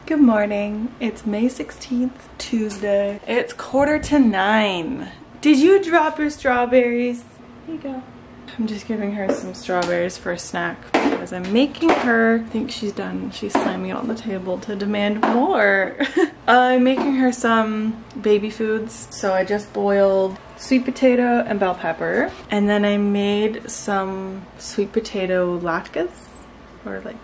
Good morning. It's May 16th, Tuesday. It's 8:45. Did you drop your strawberries? Here you go. I'm just giving her some strawberries for a snack because I'm making her, I think she's done. She's slamming it on the table to demand more. I'm making her some baby foods. So I just boiled sweet potato and bell pepper. And then I made some sweet potato latkes, or like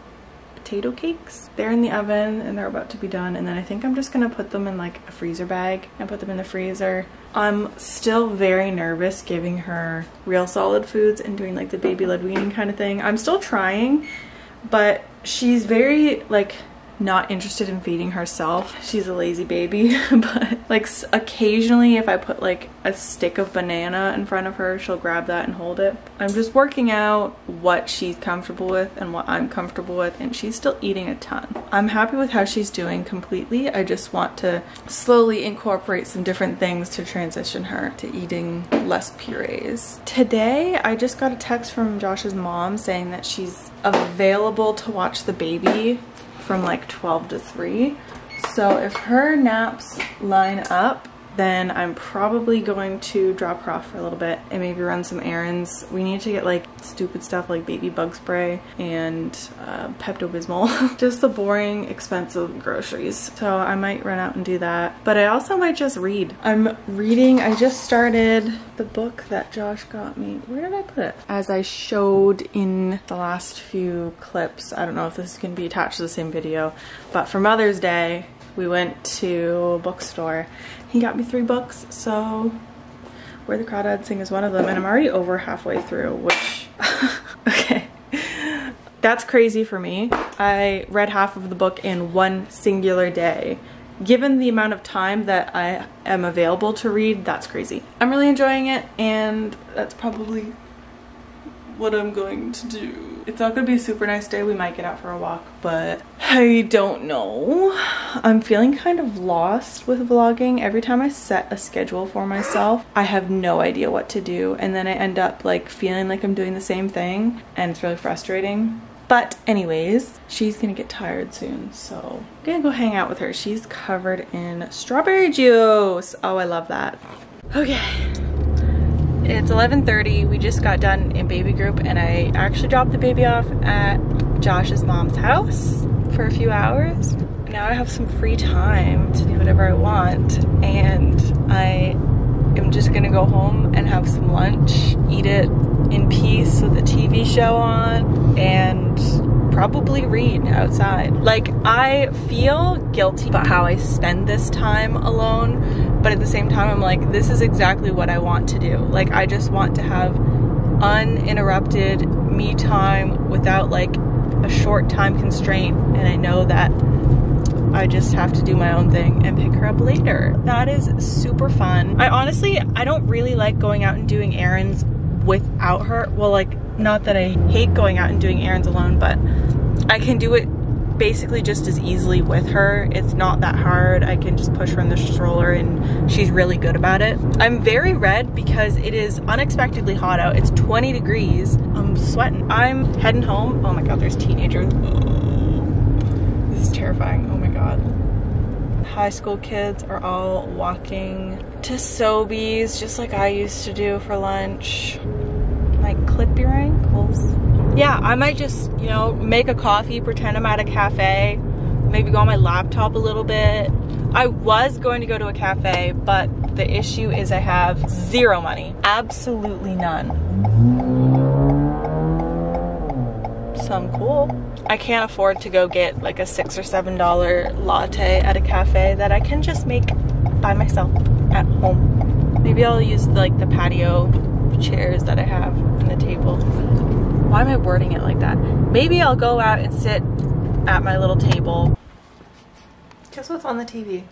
potato cakes. They're in the oven and they're about to be done, and then I think I'm just gonna put them in like a freezer bag and put them in the freezer. I'm still very nervous giving her real solid foods and doing like the baby-led weaning kind of thing. I'm still trying, but she's very like not interested in feeding herself. She's a lazy baby, but like occasionally if I put like a stick of banana in front of her, she'll grab that and hold it. I'm just working out what she's comfortable with and what I'm comfortable with, and she's still eating a ton. I'm happy with how she's doing completely. I just want to slowly incorporate some different things to transition her to eating less purees. Today I just got a text from Josh's mom saying that she's available to watch the baby from like 12 to 3. So if her naps line up, then I'm probably going to drop her off for a little bit and maybe run some errands. We need to get like stupid stuff like baby bug spray and Pepto-Bismol. Just the boring, expensive groceries. So I might run out and do that. But I also might just read. I'm reading, I just started the book that Josh got me. Where did I put it? As I showed in the last few clips, I don't know if this can be attached to the same video, but for Mother's Day, we went to a bookstore. He got me 3 books, so Where the Crawdads Sing is one of them, and I'm already over halfway through, which, okay. That's crazy for me. I read half of the book in one singular day. Given the amount of time that I am available to read, that's crazy. I'm really enjoying it, and that's probably what I'm going to do. It's not gonna be a super nice day. We might get out for a walk, but I don't know. I'm feeling kind of lost with vlogging. Every time I set a schedule for myself, I have no idea what to do, and then I end up like feeling like I'm doing the same thing, and it's really frustrating. But anyways, she's gonna get tired soon, so I'm gonna go hang out with her. She's covered in strawberry juice. Oh, I love that. Okay. It's 11:30. We just got done in baby group, and I actually dropped the baby off at Josh's mom's house for a few hours. Now I have some free time to do whatever I want, and I am just gonna go home and have some lunch, eat it in peace with a TV show on, and probably read outside. Like, I feel guilty about how I spend this time alone, but at the same time I'm like, this is exactly what I want to do. Like, I just want to have uninterrupted me time without like a short time constraint, and I know that I just have to do my own thing and pick her up later. That is super fun. I don't really like going out and doing errands without her. Well, like, not that I hate going out and doing errands alone, but I can do it basically just as easily with her. It's not that hard. I can just push her in the stroller and she's really good about it. I'm very red because it is unexpectedly hot out. It's 20 degrees. I'm sweating. I'm heading home. Oh my god, there's teenagers. Oh, this is terrifying. Oh my god. High school kids are all walking to Sobeys just like I used to do for lunch. Like, clip your ankles. Yeah, I might just, you know, make a coffee, pretend I'm at a cafe, maybe go on my laptop a little bit. I was going to go to a cafe, but the issue is I have zero money. Absolutely none. Some cool. I can't afford to go get like a $6 or $7 latte at a cafe that I can just make by myself at home. Maybe I'll use like the patio chairs that I have and the table. Why am I wording it like that? Maybe I'll go out and sit at my little table. Guess what's on the TV?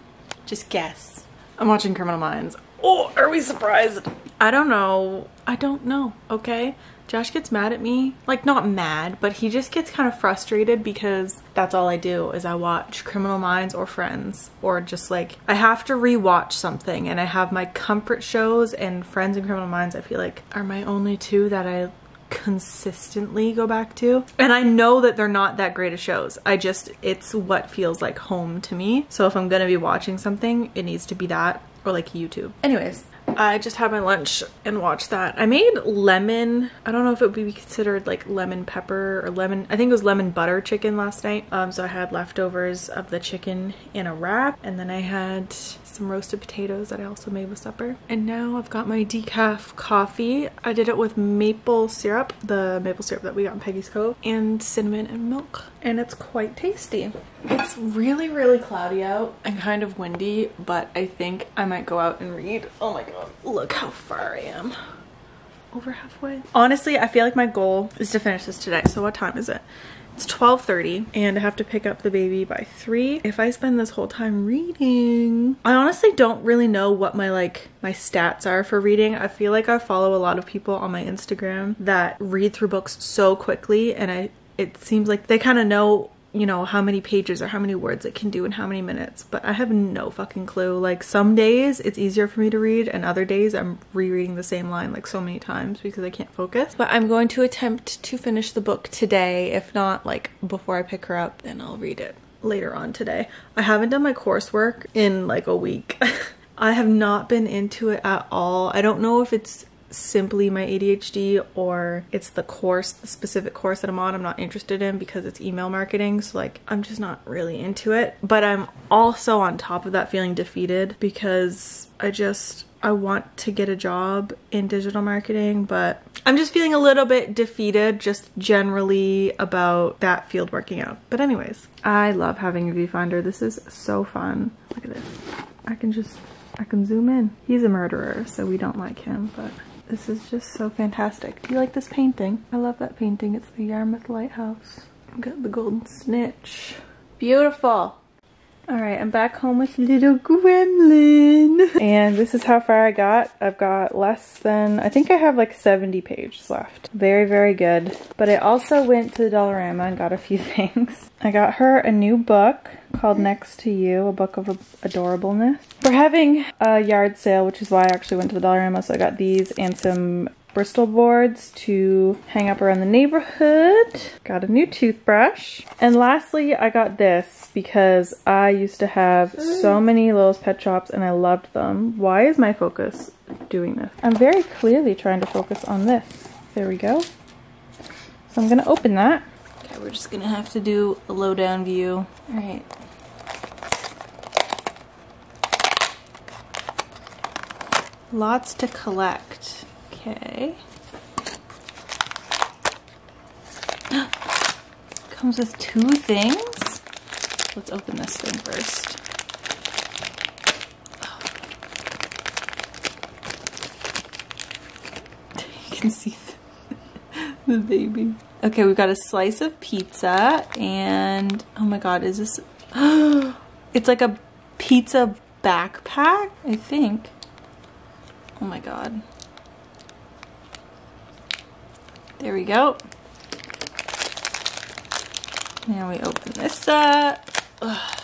Just guess. I'm watching Criminal Minds. Oh, are we surprised? I don't know. I don't know, okay? Josh gets mad at me. Like, not mad, but he just gets kind of frustrated because that's all I do is I watch Criminal Minds or Friends, or just like, I have to rewatch something, and I have my comfort shows, and Friends and Criminal Minds I feel like are my only two that I consistently go back to. And I know that they're not that great of shows. It's what feels like home to me. So if I'm gonna be watching something, it needs to be that or like YouTube. Anyways, I just had my lunch and watched that. I made lemon, I don't know if it would be considered like lemon pepper or lemon, I think it was lemon butter chicken last night. So I had leftovers of the chicken in a wrap, and then I had some roasted potatoes that I also made with supper. And now I've got my decaf coffee. I did it with maple syrup, the maple syrup that we got in Peggy's Cove, and cinnamon and milk. And it's quite tasty. It's really, really cloudy out and kind of windy, but I think I might go out and read. Oh my god, look how far I am. Over halfway. Honestly, I feel like my goal is to finish this today. So what time is it? It's 12:30 and I have to pick up the baby by 3. If I spend this whole time reading, I honestly don't really know what my stats are for reading. I feel like I follow a lot of people on my Instagram that read through books so quickly, and it seems like they kind of know, you know, how many pages or how many words it can do in how many minutes, but I have no fucking clue. Like some days it's easier for me to read, and other days I'm rereading the same line like so many times because I can't focus. But I'm going to attempt to finish the book today. If not, like before I pick her up, then I'll read it later on today. I haven't done my coursework in like a week. I have not been into it at all. I don't know if it's simply my ADHD or it's the specific course that I'm on. I'm not interested in because it's email marketing, so like I'm just not really into it. But I'm also on top of that feeling defeated because I want to get a job in digital marketing, but I'm just feeling a little bit defeated just generally about that field working out. But anyways, I love having a viewfinder. This is so fun. Look at this. I can zoom in. He's a murderer, so we don't like him, but this is just so fantastic. Do you like this painting? I love that painting. It's the Yarmouth Lighthouse. I've got the golden snitch. Beautiful. All right, I'm back home with little gremlin. And this is how far I got. I've got less than, I think I have like 70 pages left. Very, very good. But I also went to the Dollarama and got a few things. I got her a new book called Next to You, a book of adorableness. We're having a yard sale, which is why I actually went to the Dollarama. So I got these and some Bristol boards to hang up around the neighborhood. Got a new toothbrush. And lastly, I got this because I used to have so many Littlest Pet Shops and I loved them. Why is my focus doing this? I'm very clearly trying to focus on this. There we go. So I'm gonna open that. Okay, we're just gonna have to do a low down view. All right. Lots to collect. Okay. Comes with 2 things. Let's open this thing first. Oh. You can see the baby. Okay, we've got a slice of pizza and oh my god, is this? It's like a pizza backpack, I think. Oh my god. There we go. Now we open this up. Ugh.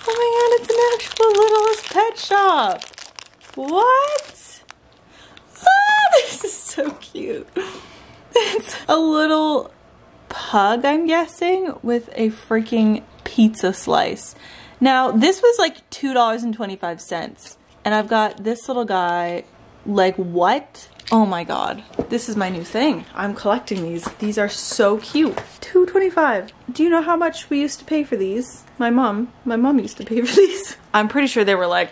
Oh my god, it's an actual Littlest Pet Shop. What? Ah, this is so cute. It's a little pug, I'm guessing, with a freaking pizza slice. Now, this was like $2.25. And I've got this little guy. Like, what? Oh my god. This is my new thing. I'm collecting these. These are so cute. $2.25. Do you know how much we used to pay for these? My mom used to pay for these. I'm pretty sure they were like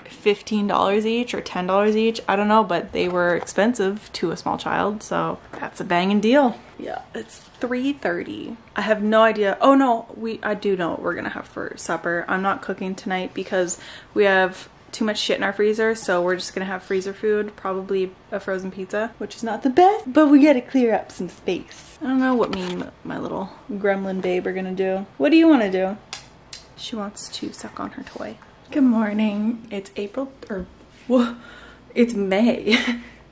$15 each or $10 each. I don't know, but they were expensive to a small child, so that's a banging deal. Yeah, it's 3:30. I have no idea. Oh no, I do know what we're gonna have for supper. I'm not cooking tonight because we have too much shit in our freezer, so we're just gonna have freezer food, probably a frozen pizza, which is not the best, but we gotta clear up some space. I don't know what me and my little gremlin babe are gonna do. What do you want to do? She wants to suck on her toy. Good morning. It's April, or well, it's May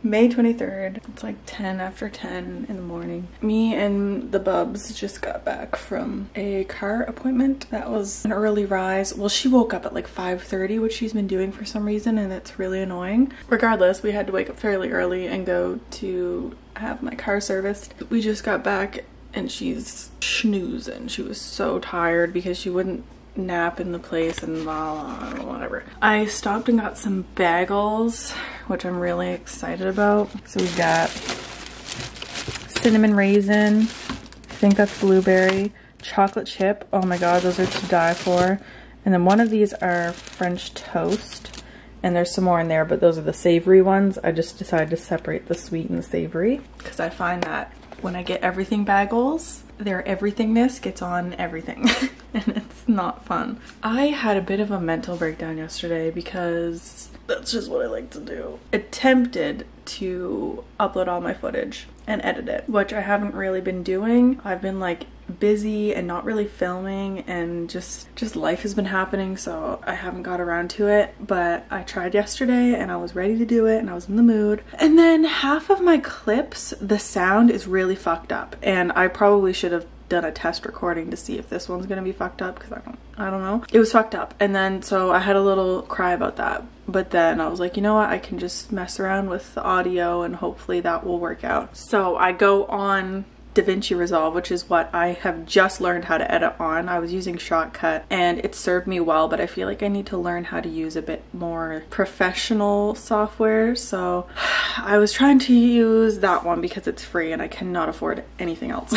May 23rd. It's like 10 after 10 in the morning. Me and the bubs just got back from a car appointment. That was an early rise. Well, she woke up at like 5:30, which she's been doing for some reason, and it's really annoying. Regardless, we had to wake up fairly early and go to have my car serviced. We just got back and she's snoozing. She was so tired because she wouldn't nap in the place and whatever. I stopped and got some bagels, which I'm really excited about. So we've got cinnamon raisin, I think that's blueberry, chocolate chip, oh my god, those are to die for. And then one of these are French toast, and there's some more in there, but those are the savory ones. I just decided to separate the sweet and the savory because I find that when I get everything bagels, their everythingness gets on everything and it's not fun. I had a bit of a mental breakdown yesterday because that's just what I like to do. Attempted to upload all my footage and edit it, which I haven't really been doing. I've been like busy and not really filming, and just life has been happening, so I haven't got around to it. But I tried yesterday and I was ready to do it and I was in the mood. And then half of my clips, the sound is really fucked up, and I probably should have done a test recording to see if this one's gonna be fucked up, because I don't know. It was fucked up, and then so I had a little cry about that. But then I was like, you know what, I can just mess around with the audio and hopefully that will work out. So I go on Davinci Resolve, which is what I have just learned how to edit on. I was using Shotcut and it served me well, but I feel like I need to learn how to use a bit more professional software. So I was trying to use that one because it's free and I cannot afford anything else.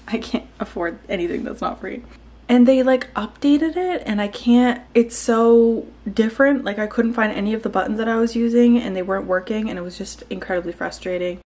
I can't afford anything that's not free. And they like updated it and I can't, it's so different. Like I couldn't find any of the buttons that I was using and they weren't working, and it was just incredibly frustrating.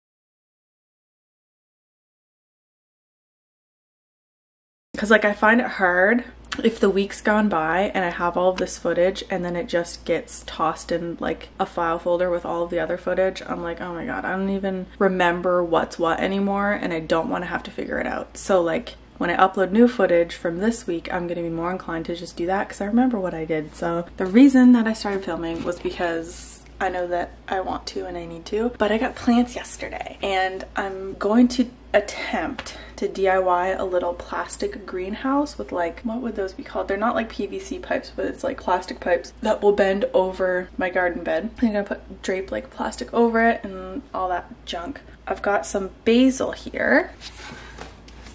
Because like I find it hard if the week's gone by and I have all of this footage and then it just gets tossed in like a file folder with all of the other footage. I'm like, oh my god, I don't even remember what's what anymore, and I don't want to have to figure it out. So like when I upload new footage from this week, I'm gonna be more inclined to just do that because I remember what I did. So the reason that I started filming was because I know that I want to and I need to, but I got plants yesterday and I'm going to attempt to DIY a little plastic greenhouse with like, what would those be called? They're not like PVC pipes, but it's like plastic pipes that will bend over my garden bed. I'm gonna drape like plastic over it and all that junk. I've got some basil here.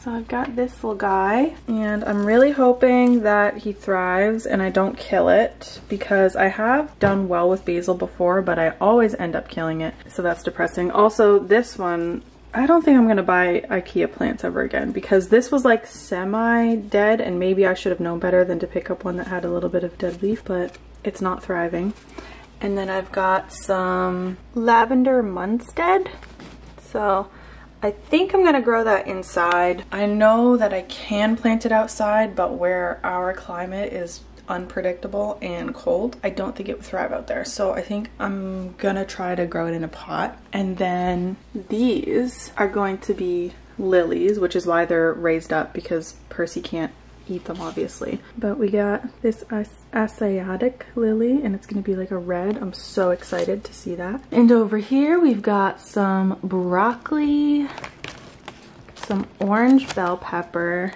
So I've got this little guy and I'm really hoping that he thrives and I don't kill it, because I have done well with basil before, but I always end up killing it. So that's depressing. Also, this one, I don't think I'm gonna buy IKEA plants ever again, because this was like semi-dead and maybe I should have known better than to pick up one that had a little bit of dead leaf, but it's not thriving. And then I've got some lavender Munstead. So I think I'm gonna grow that inside. I know that I can plant it outside, but where our climate is unpredictable and cold, I don't think it would thrive out there. So I think I'm gonna try to grow it in a pot. And then these are going to be lilies, which is why they're raised up, because Percy can't eat them obviously. But we got this Asiatic lily and it's gonna be like a red. I'm so excited to see that. And over here we've got some broccoli, some orange bell pepper,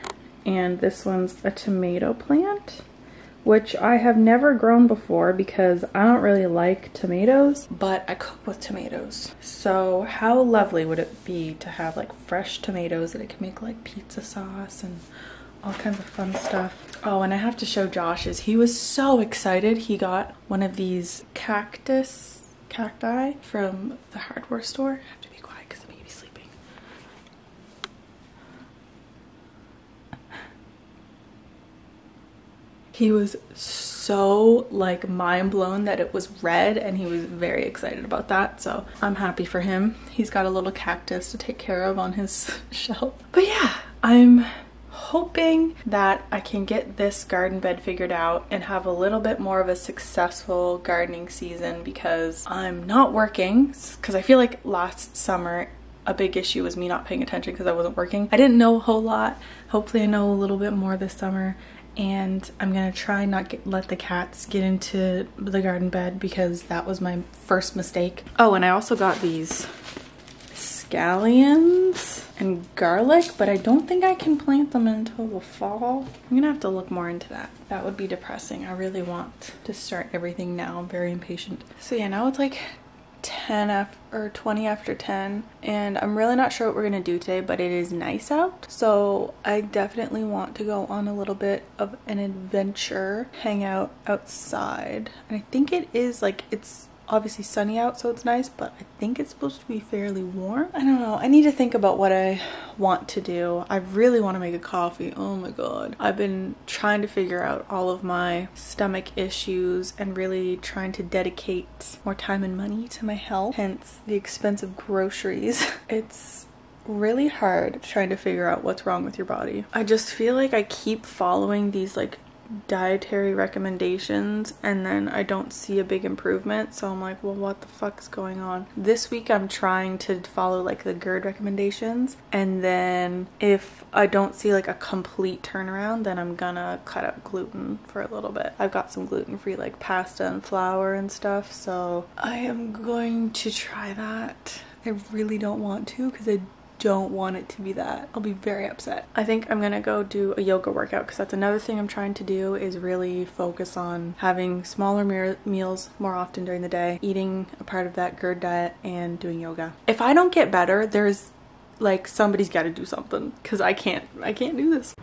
and this one's a tomato plant, which I have never grown before because I don't really like tomatoes, but I cook with tomatoes. So how lovely would it be to have like fresh tomatoes that I can make like pizza sauce and all kinds of fun stuff. Oh, and I have to show Josh's. He was so excited. He got one of these cacti from the hardware store. I have to be quiet because the baby's sleeping. He was so like mind blown that it was red, and he was very excited about that. So I'm happy for him. He's got a little cactus to take care of on his shelf. But yeah, I'm hoping that I can get this garden bed figured out and have a little bit more of a successful gardening season, because I'm not working. Because I feel like last summer a big issue was me not paying attention because I wasn't working. I didn't know a whole lot. Hopefully I know a little bit more this summer. and I'm gonna try not let the cats get into the garden bed because that was my first mistake. Oh, and I also got these scallions and garlic, but I don't think I can plant them until the fall. I'm gonna have to look more into that. That would be depressing. I really want to start everything now. I'm very impatient. So yeah, now it's like 20 after 10, and I'm really not sure what we're gonna do today, but it is nice out, so I definitely want to go on a little bit of an adventure, hang out outside. And I think it is like, it's obviously sunny out, so it's nice, but I think it's supposed to be fairly warm. I don't know. I need to think about what I want to do. I really want to make a coffee. Oh my god. I've been trying to figure out all of my stomach issues and really trying to dedicate more time and money to my health, hence the expensive groceries. It's really hard trying to figure out what's wrong with your body. I just feel like I keep following these like dietary recommendations and then I don't see a big improvement, so I'm like, well, what the fuck is going on? This week I'm trying to follow like the GERD recommendations, and then if I don't see like a complete turnaround, then I'm gonna cut out gluten for a little bit. I've got some gluten-free like pasta and flour and stuff, so I am going to try that. I really don't want to because I don't want it to be that. I'll be very upset. I think I'm gonna go do a yoga workout because that's another thing I'm trying to do, is really focus on having smaller meals more often during the day, eating a part of that GERD diet, and doing yoga. If I don't get better, there's like, somebody's got to do something because I can't do this.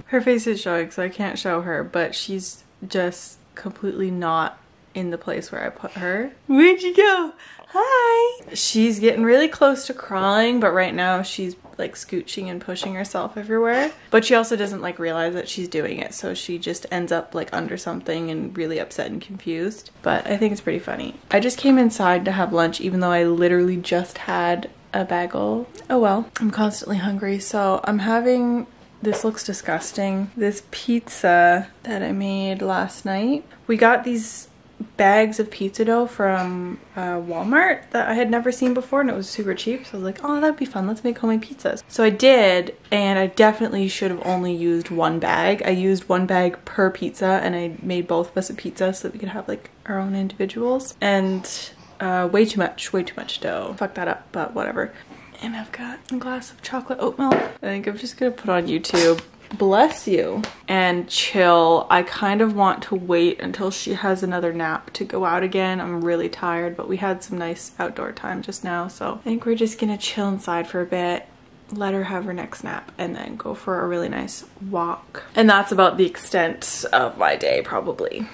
Her face is showing, so I can't show her, but she's just completely not in the place where I put her. Where'd you go? Hi! She's getting really close to crawling, but right now she's like scooching and pushing herself everywhere. But she also doesn't like realize that she's doing it, so she just ends up like under something and really upset and confused. But I think it's pretty funny. I just came inside to have lunch, even though I literally just had a bagel. Oh well, I'm constantly hungry, so I'm having, this looks disgusting, this pizza that I made last night. We got these bags of pizza dough from Walmart that I had never seen before, and it was super cheap, so I was like, oh, that'd be fun, let's make homemade pizzas. So I did, and I definitely should have only used one bag. I used one bag per pizza, and I made both of us a pizza so that we could have like our own individuals, and way too much dough. Fucked that up, but whatever. And I've got a glass of chocolate oat milk. I think I'm just gonna put on YouTube, bless you, and chill. I kind of want to wait until she has another nap to go out again. I'm really tired, but we had some nice outdoor time just now, so I think we're just gonna chill inside for a bit, let her have her next nap, and then go for a really nice walk. And that's about the extent of my day, probably.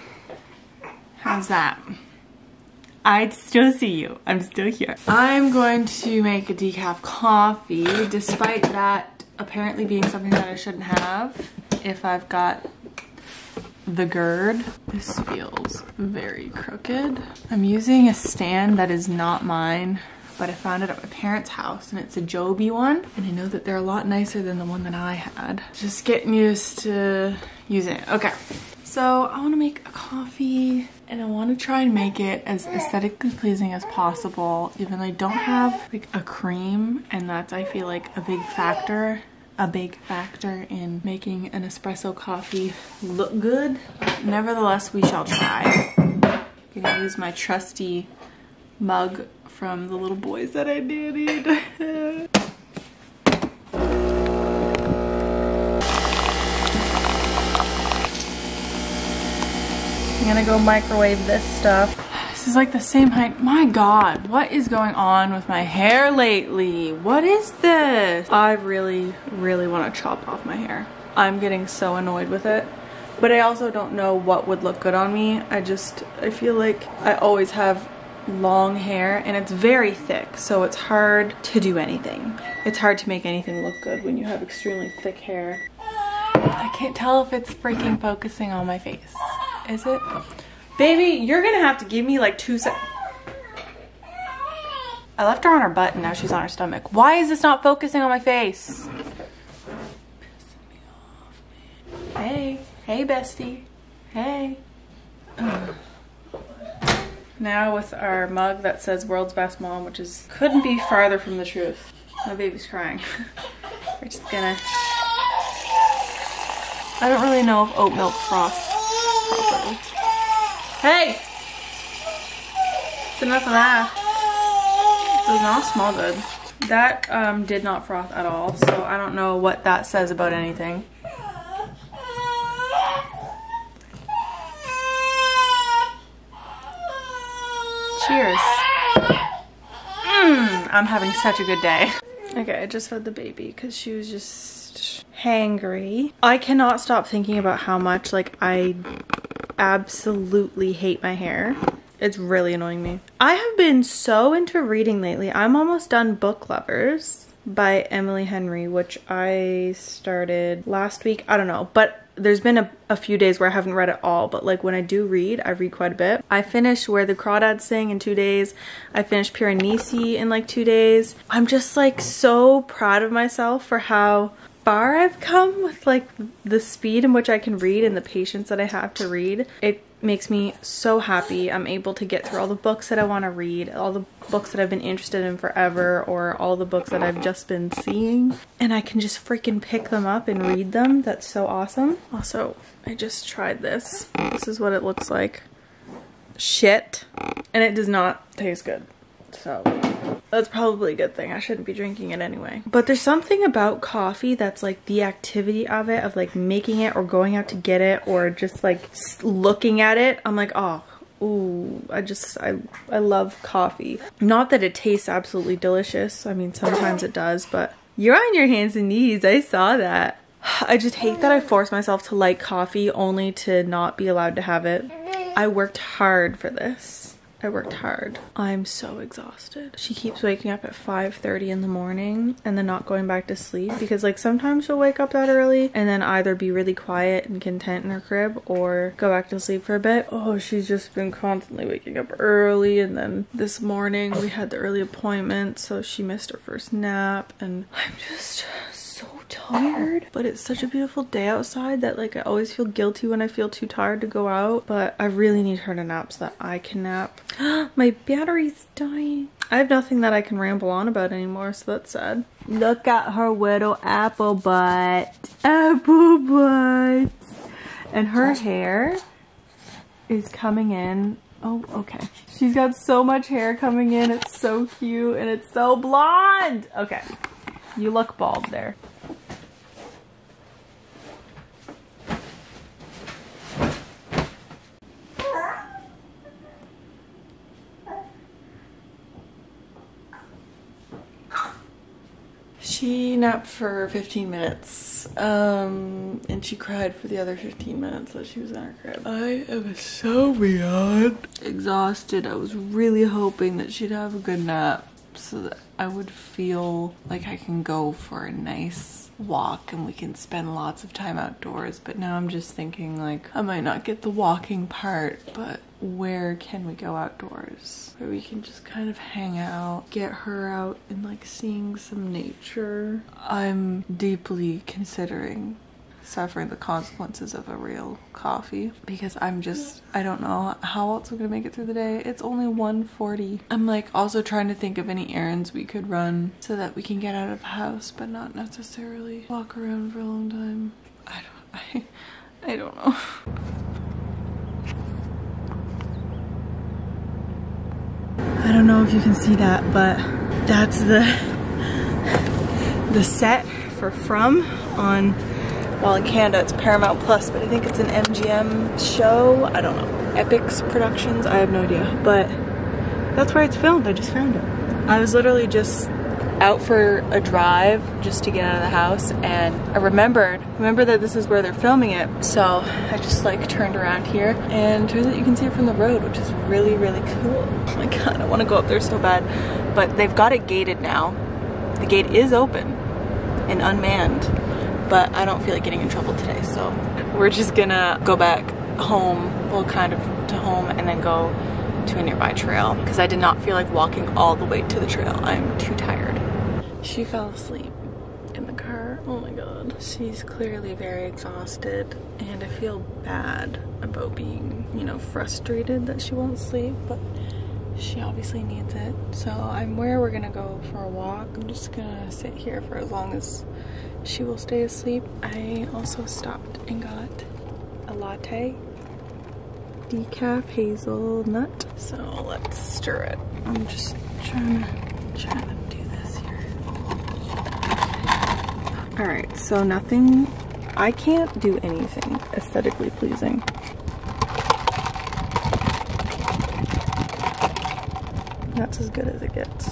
How's that? I still see you. I'm still here. I'm going to make a decaf coffee, despite that apparently being something that I shouldn't have if I've got the GERD. This feels very crooked. I'm using a stand that is not mine, but I found it at my parents' house, and it's a Joby one, and I know that they're a lot nicer than the one that I had. Just getting used to using it. Okay, so I want to make a coffee, and I want to try and make it as aesthetically pleasing as possible, even though I don't have like a cream, and that's, I feel like, a big factor in making an espresso coffee look good. Nevertheless, we shall try. I'm gonna use my trusty mug from the little boys that I knitted. I'm gonna go microwave this stuff. This is like the same height. My god, what is going on with my hair lately? What is this? I really want to chop off my hair. I'm getting so annoyed with it, but I also don't know what would look good on me. I feel like I always have long hair, and it's very thick, so it's hard to do anything. It's hard to make anything look good when you have extremely thick hair. I can't tell if it's freaking focusing on my face. Is it? Baby, you're gonna have to give me like 2 seconds. I left her on her butt and now she's on her stomach. Why is this not focusing on my face? Pissing me off, man. Hey. Hey, bestie. Hey. Now with our mug that says world's best mom, which is couldn't be farther from the truth. My baby's crying. We're just gonna, I don't really know if oat milk froths properly. Hey! It's enough of that. It does not smell good. That did not froth at all, so I don't know what that says about anything. Cheers. I'm having such a good day. Okay, I just fed the baby because she was just hangry. I cannot stop thinking about how much like I absolutely hate my hair. It's really annoying me. I have been so into reading lately. I'm almost done Book Lovers by Emily Henry, which I started last week. I don't know, but there's been a few days where I haven't read it all, but like when I do read, I read quite a bit. I finished Where the Crawdads Sing in 2 days. I finished Piranesi in like 2 days. I'm just like so proud of myself for how far I've come with like the speed in which I can read and the patience that I have to read. It makes me so happy. I'm able to get through all the books that I want to read, all the books that I've been interested in forever, or all the books that I've just been seeing, and I can just freaking pick them up and read them. That's so awesome. Also, I just tried this. This is what it looks like. Shit. And it does not taste good. So that's probably a good thing. I shouldn't be drinking it anyway. But there's something about coffee that's like the activity of it, of like making it or going out to get it or just like looking at it. I'm like, oh, ooh, I love coffee. Not that it tastes absolutely delicious. I mean, sometimes it does, but you're on your hands and knees. I saw that. I just hate that I force myself to like coffee only to not be allowed to have it. I worked hard for this. I worked hard. I'm so exhausted. She keeps waking up at 5:30 in the morning and then not going back to sleep because like sometimes she'll wake up that early and then either be really quiet and content in her crib or go back to sleep for a bit. Oh, she's just been constantly waking up early, and then this morning we had the early appointment so she missed her first nap, and I'm just so tired. But it's such a beautiful day outside that like I always feel guilty when I feel too tired to go out, but I really need her to nap so that I can nap. My battery's dying. I have nothing that I can ramble on about anymore, so that's sad. Look at her little apple butt. Apple butt. And her hair is coming in. Oh, okay. She's got so much hair coming in. It's so cute and it's so blonde. Okay. You look bald there. She napped for 15 minutes, and she cried for the other 15 minutes that she was in her crib. I am so beyond exhausted. I was really hoping that she'd have a good nap so that I would feel like I can go for a nice walk and we can spend lots of time outdoors. But now I'm just thinking like I might not get the walking part, but where can we go outdoors where we can just kind of hang out, get her out and like seeing some nature? I'm deeply considering suffering the consequences of a real coffee because I don't know how else I'm gonna make it through the day. It's only 1:40. I'm like also trying to think of any errands we could run so that we can get out of the house but not necessarily walk around for a long time. I don't know. I don't know if you can see that, but that's the set for From on, well, in Canada it's Paramount Plus, but I think it's an MGM show. I don't know. Epix Productions, I have no idea, but that's where it's filmed. I just found it. I was literally just out for a drive just to get out of the house, and I remember that this is where they're filming it. So I just like turned around here and turns out you can see it from the road, which is really, really cool. Oh my god, I want to go up there so bad. But they've got it gated now. The gate is open and unmanned, but I don't feel like getting in trouble today, so we're just gonna go back home, well, kind of to home, and then go to to a nearby trail because I did not feel like walking all the way to the trail. I'm too tired. She fell asleep in the car. Oh my god. She's clearly very exhausted and I feel bad about being, you know, frustrated that she won't sleep, but she obviously needs it. So I'm where we're gonna go for a walk. I'm just gonna sit here for as long as she will stay asleep. I also stopped and got a latte, decaf hazelnut. So let's stir it. I'm just trying to do this here. All right, so nothing, I can't do anything aesthetically pleasing. That's as good as it gets.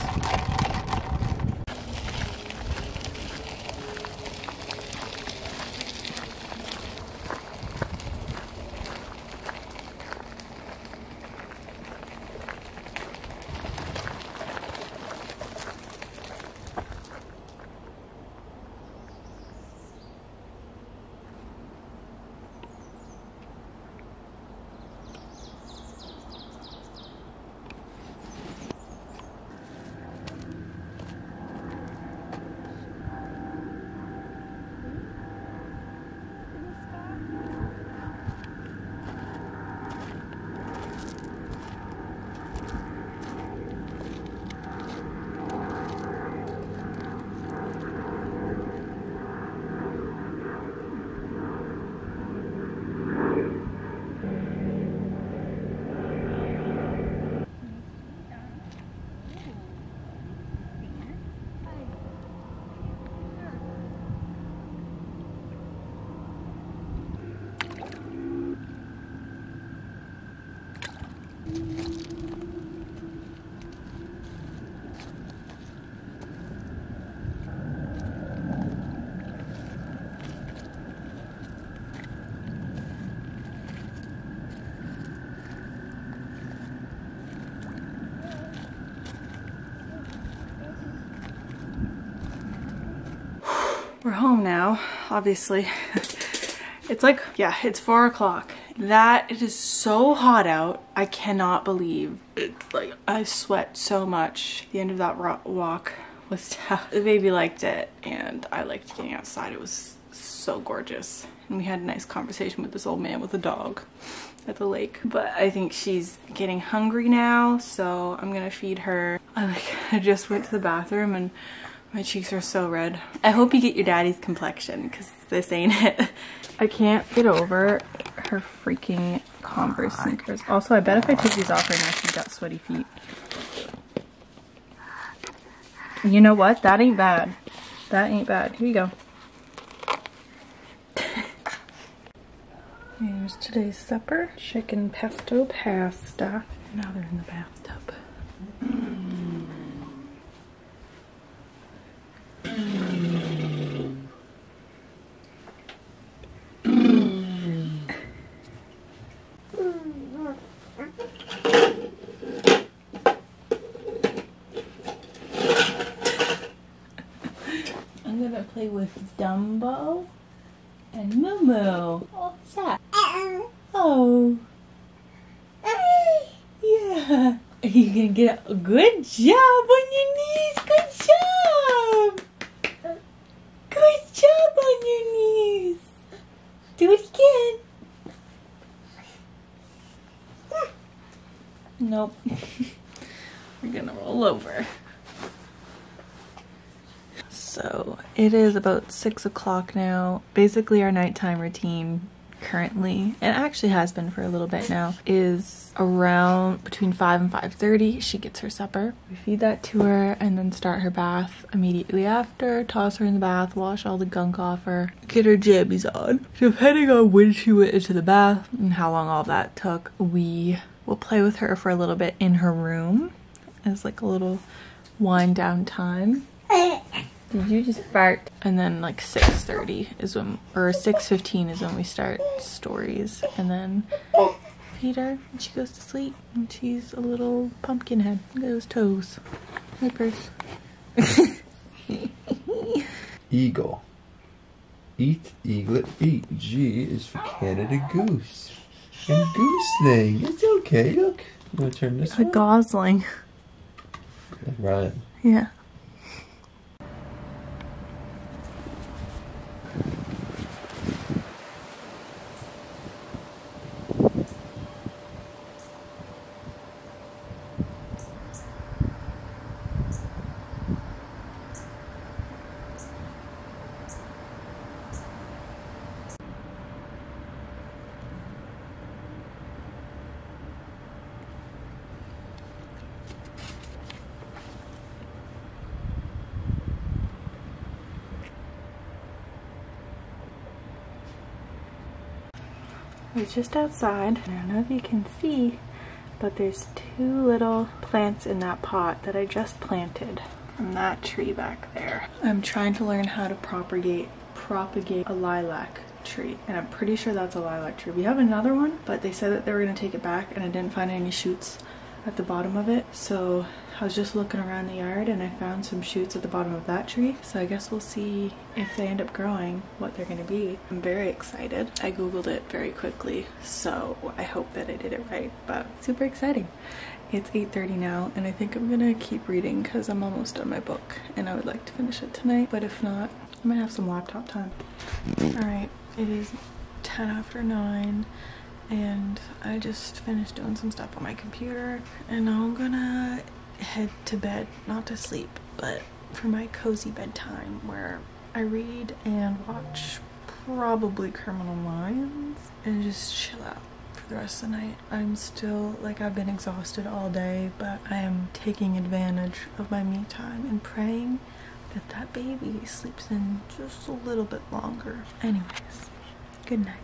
We're home now, obviously. It's like, yeah, it's 4 o'clock. That, it is so hot out. I cannot believe it's like, I sweat so much. The end of that walk was tough. The baby liked it and I liked getting outside. It was so gorgeous. And we had a nice conversation with this old man with a dog at the lake. But I think she's getting hungry now, so I'm gonna feed her. I just went to the bathroom and my cheeks are so red. I hope you get your daddy's complexion because this ain't it. I can't get over her freaking Converse sneakers. Also, I bet if I take these off right now, she's got sweaty feet. You know what? That ain't bad. That ain't bad. Here you go. Here's today's supper. Chicken pesto pasta. Now they're in the bathtub. I'm gonna play with Dumbo and Moo. What's that? Oh. Yeah. Are you gonna get a good job on your knees? Good job. Good job on your knees. Do it again. Nope. We're gonna roll over. So it is about 6 o'clock now. Basically our nighttime routine currently, and actually has been for a little bit now, is around between 5 and 5:30. She gets her supper. We feed that to her and then start her bath immediately after, toss her in the bath, wash all the gunk off her, get her jammies on. Depending on when she went into the bath and how long all of that took, we will play with her for a little bit in her room as like a little wind down time. Did you just fart? And then like 6:30 is when, or 6:15 is when we start stories, and then feed her and she goes to sleep. And she's a little pumpkin head. Look at those toes. Whippers. Eagle. Eat, eaglet, eat. G is for Canada goose. And goose thing. It's okay, look. You want to turn this A one? gosling. Like Ryan. Yeah. We're just outside. I don't know if you can see, but there's 2 little plants in that pot that I just planted from that tree back there. I'm trying to learn how to propagate a lilac tree, and I'm pretty sure that's a lilac tree. We have another one, but they said that they were going to take it back, and I didn't find any shoots at the bottom of it. So I was just looking around the yard and I found some shoots at the bottom of that tree. So I guess we'll see if they end up growing, what they're going to be. I'm very excited. I googled it very quickly, so I hope that I did it right, but super exciting. It's 8:30 now, and I think I'm gonna keep reading because I'm almost done my book and I would like to finish it tonight, but if not, I might have some laptop time. Alright, it is 10 after 9 and I just finished doing some stuff on my computer, and now I'm gonna head to bed, not to sleep, but for my cozy bedtime where I read and watch probably Criminal Minds and just chill out for the rest of the night. I'm still, like, I've been exhausted all day, but I am taking advantage of my me time and praying that that baby sleeps in just a little bit longer. Anyways, good night.